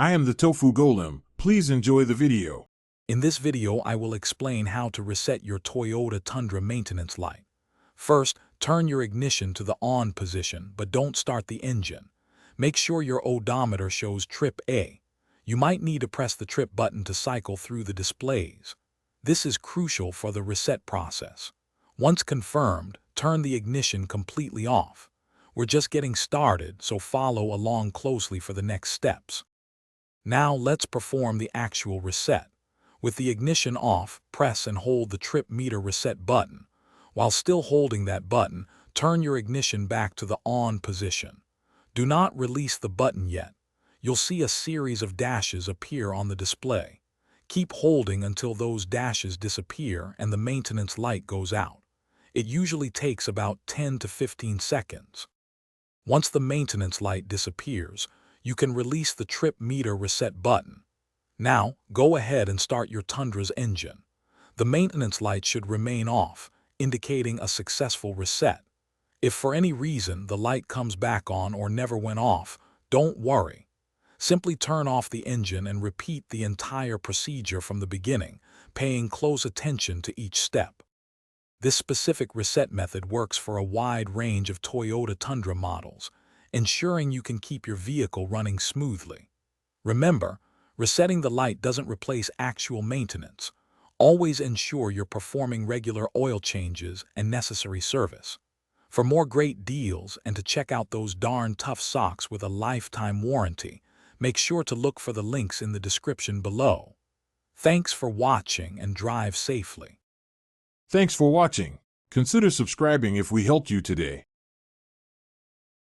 I am the Tofu Golem. Please enjoy the video. In this video, I will explain how to reset your Toyota Tundra maintenance light. First, turn your ignition to the on position, but don't start the engine. Make sure your odometer shows trip A. You might need to press the trip button to cycle through the displays. This is crucial for the reset process. Once confirmed, turn the ignition completely off. We're just getting started, so follow along closely for the next steps. Now let's perform the actual reset. With the ignition off, press and hold the trip meter reset button. While still holding that button, turn your ignition back to the on position. Do not release the button yet. You'll see a series of dashes appear on the display. Keep holding until those dashes disappear and the maintenance light goes out. It usually takes about 10 to 15 seconds. Once the maintenance light disappears, you can release the trip meter reset button. Now, go ahead and start your Tundra's engine. The maintenance light should remain off, indicating a successful reset. If for any reason the light comes back on or never went off, don't worry. Simply turn off the engine and repeat the entire procedure from the beginning, paying close attention to each step. This specific reset method works for a wide range of Toyota Tundra models, ensuring you can keep your vehicle running smoothly. Remember, resetting the light doesn't replace actual maintenance. Always ensure you're performing regular oil changes and necessary service. For more great deals and to check out those darn tough socks with a lifetime warranty, make sure to look for the links in the description below. Thanks for watching and drive safely. Thanks for watching. Consider subscribing if we helped you today.